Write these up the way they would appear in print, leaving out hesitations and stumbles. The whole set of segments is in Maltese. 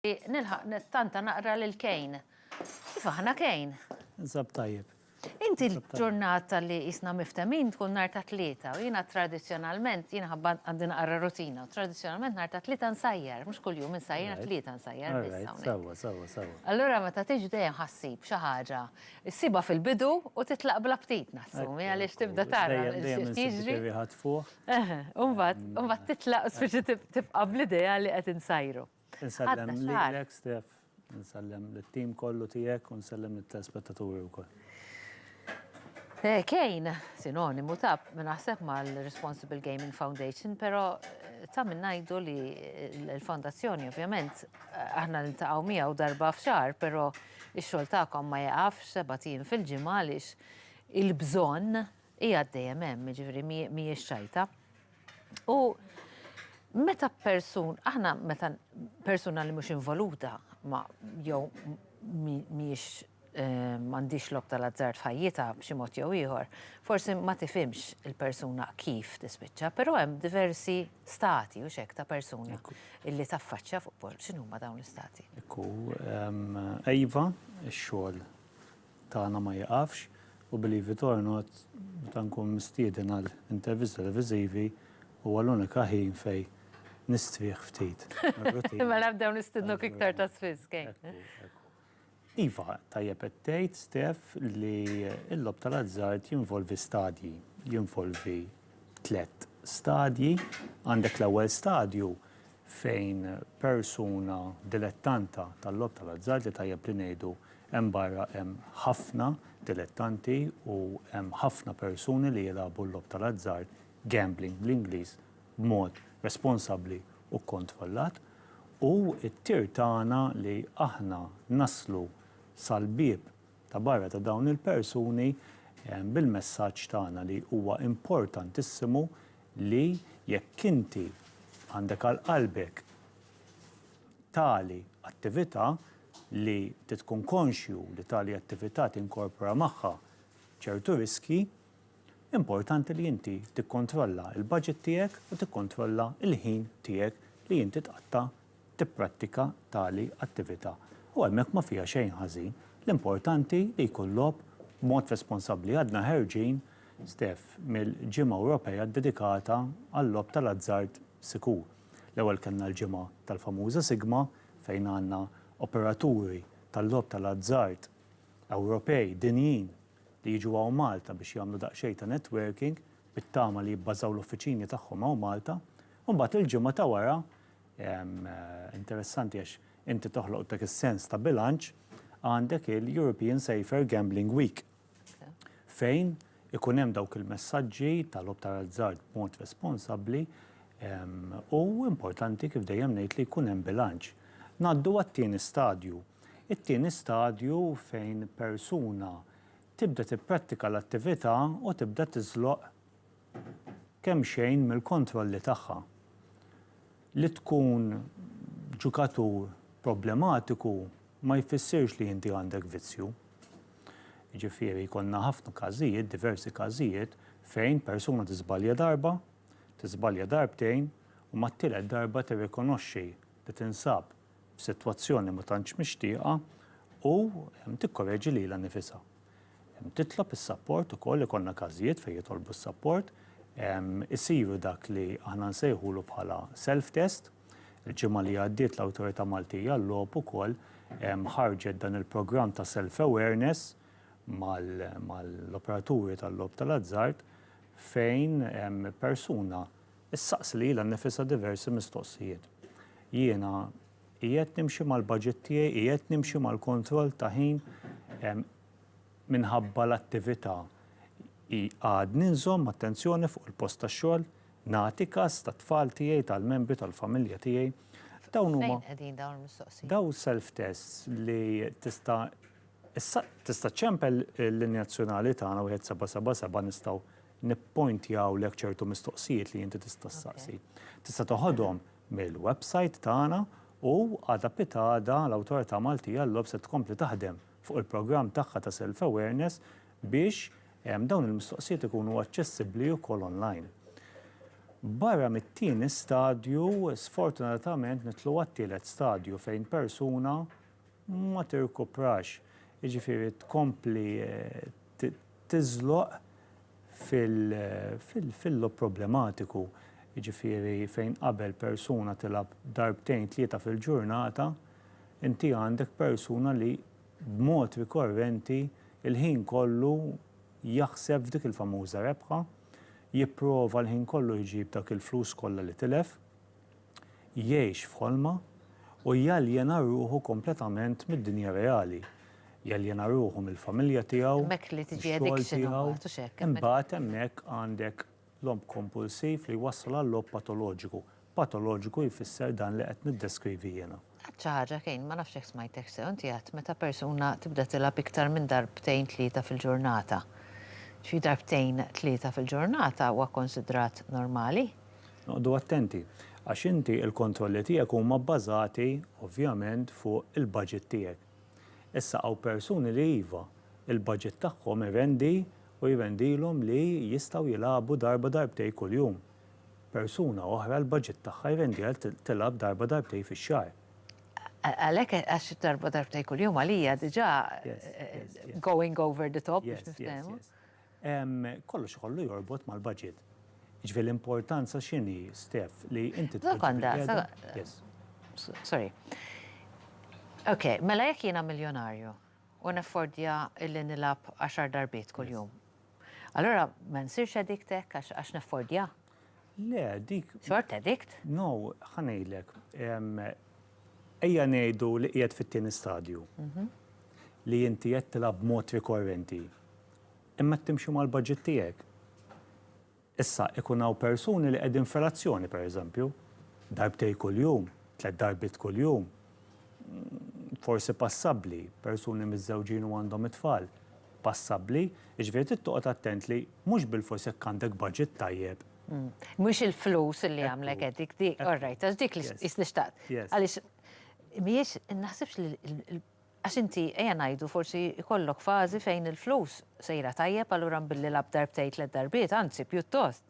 Nilħaq tanta naqra l-Kejn. Kif aħna Kejn? Nżab tajjeb. Inti l-ġurnata li jisna miftemin tkun nar ta' tlieta u jiena tradizzjonalment jiena ħabba għandi naqra rutina u tradizzjonalment nar ta' tlieta nsajjar, mhux kuljum insajjar tlieta nsajjar biss. Sawa. Allura meta tiġi dejjem ħassib xi ħaġa, issiba fil-bidu u titlaq bla ftit nassumi għaliex tibda tara jiġri. Mbagħad titlaq u spiċi tibqa' bl-idea li qed insajru. Nsellem lilek, Stef, nsellem l-tim kollu tiegħek u nsellem lit-telespettaturi wkoll. Kejn, sinonimu naħseb mal-Responsible Gaming Foundation, pero ta' minn ngħidu li l-fondazzjoni ovvjament aħna niltaqgħu miegħu darba f'xahar, pero x-xogħol tagħkom ma jaqafx 7 fil-ġimgħa għaliex il-bżonn hija dejjem hemm, jiġifieri mhijiex xajta. U meta persuna li mhux involuta ma jew mhijiex m'għandix lob tal-azzard f'ħajjitha b'xi mod jew ieħor, forsi ma tifhimx il-persuna kif tispiċċa, però hemm diversi stati u x'hekk ta' persuna illi taffaċċja fuq pol. X'inhuma dawn l-istati? Iva, x-xogħol tagħna ma jaqafx u believe it or not meta nkun mistieden għal intervista televiżivi huwa l-unika ħin fejn nistrieħ ftit. Mela nibdew nistidnuk iktar ta' spiss kejn. Iva, tajjeb qed tgħid, Stef, li l-lob tal-azzard jinvolvi stadji, jinvolvi 3 stadji. Għandek l-ewwel stadju fejn persuna dilettanta tal-lob tal-azzard li tajjeb li ngħidu hemm barra hemm ħafna dilettanti u hemm ħafna persuni li jilagħbu l-lob tal-azzard gambling bl-Ingliż b'mod responsabbli u kontrollat. U t-tir tagħna li aħna naslu sal-bieb ta' barra ta' dawn il-persuni bil-messaġġ tagħna li huwa importantissimu li jekk inti għandek għal qalbek tali attività li tkun konxju li tali attività tinkorpora magħha ċertu riski, importanti li inti tikkontrolla il-budget tiegħek u tikkontrolla il-ħin tiegħek li inti tqatta' tipprattika tali attività. U hemmhekk ma fiha xejn ħażin, l-importanti li jkollok b'mod responsabbli għadna ħerġin, Stef, mill-ġimgħa Ewropea dedikata għall-lob tal-azzard sikur. L-ewwel kellna l-ġimgħa tal-famuża Sigma fejn għandna operaturi tal-lob tal-azzard Ewropej dinjin li jiġu hawn Malta biex jagħmlu daqsxejn ta' networking bit-tama li jibbażaw l-uffiċini tagħhom hawn Malta. U mbagħad il-ġimgħa ta' wara interessanti għax inti toħloq dak is-sens ta' bilanċ għandek il-European Safer Gambling Week fejn ikun hemm dawk il-messaġġi tal-lob tal-azzard b'mod responsabbli u importanti kif dejjem ngħid li jkun hemm bilanċ. Ngħaddu għat-tieni stadju. It-tieni stadju fejn persuna tibda tipprattika l-attività u tibda tiżloq kemm xejn mill-kontrolli tagħha. Li tkun ġukatur problematiku ma jfissirx li inti għandek vizzju. Ġifieri jkollna ħafna każijiet, diversi każijiet fejn persuna tiżbalja darba, tiżbalja darbtejn u mat-tielet darba tirrikonoxxi li tinsab f'sitwazzjoni ma tantx mixtieqa u tikkorreġi lilha nifisha. Titlob is-support ukoll ikollna każijiet fejn jitolbu s-support, isiru dak li aħna nsejħulu bħala self-test. Il-ġimgħa li għaddiet l-Awtorità Maltija l-logħob ukoll ħarġet dan il-programm ta' self-awareness mal-operaturi tal-logħob tal-azzard fejn persuna issaqsi lilha nnifisha diversi mistoqsijiet. Jiena qiegħed nimxi mal-budget tiegħi, qiegħed nimxi mal-kontroll ta' ħin minħabba l-attività. Għadni nżomm attenzjoni fuq il-post tax-xogħol, nagħti każ tat-tfal tiegħi, tal-membri tal-familja tiegħi. Dawn huma dawn self-tests li tista' ċempel l-linjazzjonali tagħna wieħed 777 nistgħu nippointjawlek ċertu mistoqsijiet li inti tista' ssaqsi. Tista' toħodhom mill-website tagħna u għadha pitada l-Awtorità Maltija l-lob se tkompli taħdem fuq il-programm tagħha ta' self-awareness biex dawn il-mistoqsijiet ikunu aċċessibbli wkoll online. Barra mit-tieni stadju, sfortunatament nitlu għat-tielet stadju fejn persuna ma tirkuprax. Jiġifieri tkompli tiżloq fil-lob problematiku. Jiġifieri fejn qabel persuna tilab darbtejn tlieta fil-ġurnata, inti għandek persuna li b'mod rikorrenti il-ħin kollu jaħseb f'dik il-famuża rebħa, jipprova l-ħin kollu jġib dak il-flus kollha li tilef, jgħix f'ħolma u jaljena ruħu kompletament mid-dinja reali. Jaljena ruħu mill-familja tiegħu, Mek li tiġi addiction imbagħad hemmhekk għandek lob kompulsiv li wassal għal lob patoloġiku. Patoloġiku jfisser dan li qed niddeskrivi jiena. ċaħġa kien, ma nafx smajtek se, inti għat meta persuna tibda tilab iktar minn darbtejn tlieta fil-ġurnata. Xi darbtejn tlieta fil-ġurnata huwa konsidrat normali? Noqdu attenti, għax inti il-kontrolli tiegħek huma bbażati ovvjament fuq il-budget tiegħek. Issa hawn persuni li iva il-budget tagħhom irendi u jrendilhom li jistgħu jilagħbu darba darbtejn kuljum. Persuna oħra l-budget tagħha jrendilha tilab darba darbtejn fix-xahar. Għalhekk għax darba darbtejn kuljum għalija diġà going over the top biex niftehmu. Kollox kollu jorbot mal-budget. Ġifieri l-importanza x'inhi, Steph, li inti Sekonda, sorry. Ok, mela jekk jiena miljonarju u neffordja illi nilab 10 darbiet kuljum. Allora ma nsirx addictek għax neffordja? Le, dik. Short addict? No, ħanejlek. Ejja ngħidu li qiegħed fit-tieni stadju. Li inti qed tilab b'mod rikorrenti. Imma timxi mal-budget tiegħek. Issa ikun hawn persuni li qegħdin f'relazzjoni pereżempju, darbtejn kuljum, 3 darbit kuljum. Forsi passabbli, persuni miż-żewġin u għandhom it-tfal. Passabbli, jiġifieri tittoqgħod attent li mhux bil-forsi jekk għandek budget tajjeb. Mhux il-flus li għamlek dik, all right, għax dik li xtaqt. Għaliex mhijiex naħsibx li għax inti ejja ngħidu forsi jkollok fażi fejn il-flus sejra tajjeb allura nbilli lab darbtejn 3 darbiet, anzi pjuttost.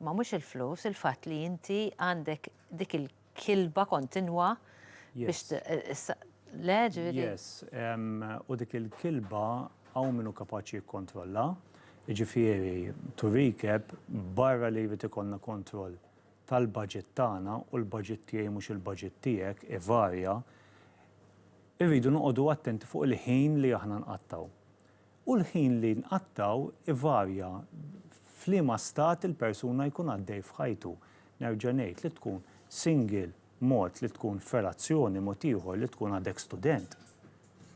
Ma mhux il-flus, il-fatt li inti għandek dik il-kilba kontinwa biex le ġifieri. Yes, u dik il-kilba hawn minnu kapaċi jikkontrolla. Jiġifieri to recap barra li jrid ikollna kontroll tal-budget tagħna u l-budget tiegħi mhux il-budget tiegħek ivarja, irridu noqogħdu attenti fuq il-ħin li aħna nqattaw. U l-ħin li nqattaw ivarja f'liema stat il-persuna jkun għaddej f'ħajtu. Nerġa' ngħid li tkun single mod li tkun f'relazzjoni mod ieħor li tkun għadek student.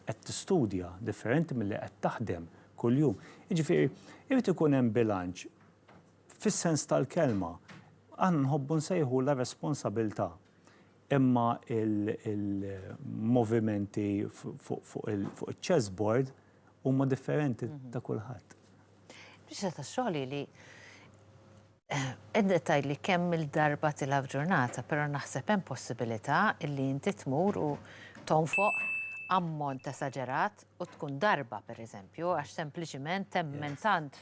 Qed tistudja differenti milli qed taħdem kuljum. Jiġifieri, irid ikun hemm bilanċ fis-sens tal-kelma. Aħna nħobbu nsejħu la responsabilità. Imma il-movimenti fuq il-chessboard huma differenti ta' kulħadd. Biex ta' xogħli li eddetaj li kemm il-darba tilab ġurnata, però naħseb hemm possibilità illi inti tmur u tonfoq ammont esaġerat u tkun darba pereżempju għax sempliċiment temmen tant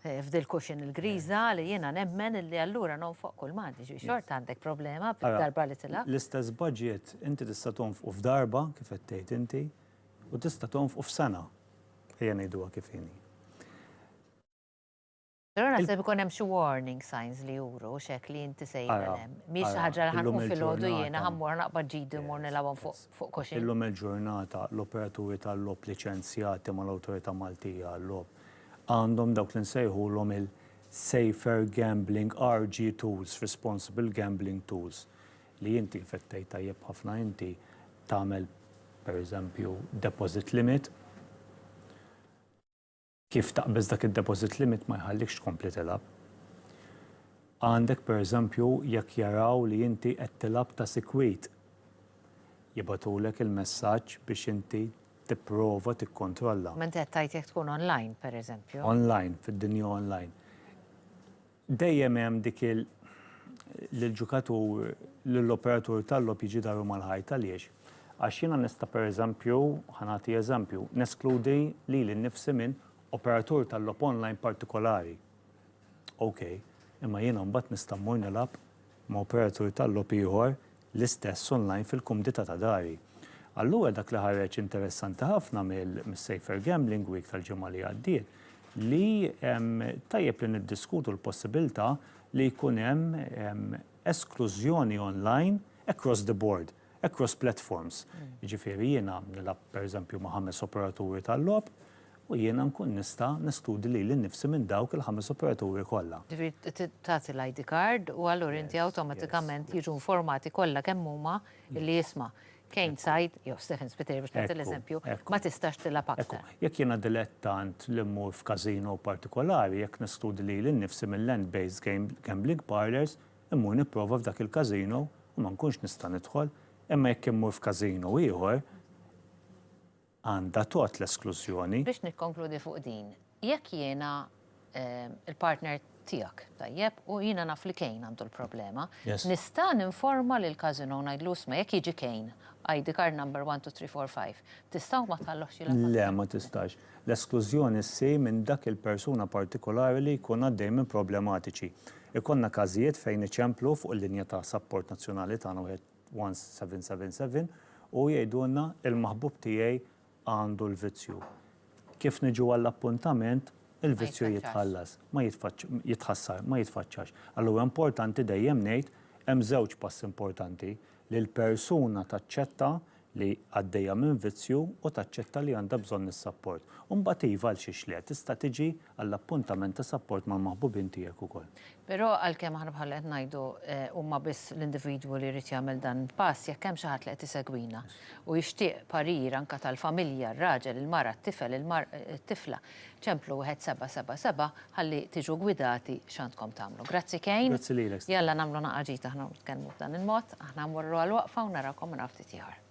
f'dil kuxin il-griża li jiena nemmen illi allura nonfoq kull mandi. Xort għandek problema b'darba li tilab? L-istess budget inti tista' tonfoq f'darba kif qed tgħid inti u tista' tonfoq f'sena. Ejja ngħiduha kif inhi. Però naħseb ikun hemm xi warning signs li juru x'hekk li inti sejjer hemm. Mhix ħaġa li ħanqum filgħodu jiena ħammur naqbad ġidu mmur nilagħbhom fuq kuxin. Illum il-ġurnata l-operaturi tal-lob liċenzjati mal-Awtorità Maltija għall-lob għandhom dawk li nsejħulhom il-Safer Gambling RG Tools, Responsible Gambling Tools, li inti fettej tajjeb ħafna inti tagħmel pereżempju deposit limit. Kif taqbeż dak id-deposit limit ma jħallikx tkompli tilab. Għandek pereżempju jekk jaraw li inti qed tilab ta' sikwit, jibatulek il-messaġġ biex inti tipprova tikkontrolla. Ma inti qed tajt jekk tkun online pereżempju. Online, fid-dinja online. Dejjem hemm dik l-ġukatur l-operatur tal-lob jiġi daru mal-ħajt għaliex. Għax jiena nista' pereżempju, ħanati eżempju, neskludi li nnifsi minn operatur tal-lob online partikolari. Ok, imma jiena mbagħad nista' mmur nilab ma' operatur tal-logħob ieħor l-istess online fil-kumdita ta' dari. Allura dak li ħareġ interessanti ħafna mill-Safer Gambling Week tal-ġimgħa li għaddiet li tajjeb li niddiskutu l-possibilità li jkun hemm esklużjoni online across the board, across platforms. Jiġifieri jiena nilab pereżempju ma' 5 operaturi tal-logħob u jiena nkun nista' nestudi lili nnifsi minn dawk il-5 operaturi kollha. Ġifieri tagħti l-ID card u allura inti awtomatikament jiġu informati kollha kemm huma li jisma' Kane Side, jew Stephen Spiteri biex nagħti l-eżempju, ma tistax tilab aktar. Jekk jiena dilettant li mmur f'każino partikolari, jekk nestudi lili nnifsi mill-land-based gambling parlors, immur nipprova f'dak il-każino u ma nkunx nista' nidħol, imma jekk immur f'każino ieħor għandha tot l-esklużjoni. Biex nikkonkludi fuq din, jekk jiena il-partner tiegħek tajjeb u jiena naf li Kane għandu l-problema, nista' ninforma lil każino ngħidlu isma' jekk jiġi Kane, ID card number 1, 2, 3, 4, 5. Tistgħu ma tħallox jilha? Le, ma tistax. L-esklużjoni ssir minn dak il-persuna partikolari li jkun għaddej minn problematiċi. Ikonna każijiet fejn iċemplu fuq il-linja ta' support nazzjonali tagħna 1777 u jgħidulna il-maħbub tiegħi għandu l-vizzju. Kif niġu għall-appuntament, il-vizzju jitħallas, ma jitħassar, ma jitfaċċax. Allura importanti dejjem ngħid hemm żewġ pass importanti li l-persuna taċċetta li għaddejja minn vizzju u taċċetta li għandha bżonn is-support. U mbagħad iva għal xi xliet tista' tiġi għall-appuntament ta' support mal-maħbubin tiegħek ukoll. Però għalkemm aħna bħal qed ngħidu huma biss l-individwu li jrid jagħmel dan pass jekk hemm xi ħadd li qed isegwina u jixtieq parir anke tal-familja, ir-raġel, il-mara, it-tifel, it-tifla, ċemplu 1777 ħalli tiġu gwidati x'għandkom tagħmlu. Grazzi Kane. Grazzi lilek. Jalla nagħmlu naqaġita aħna nitkellmu b'dan il-mod, aħna mmorru għal waqfa u narakom minn ftit ieħor.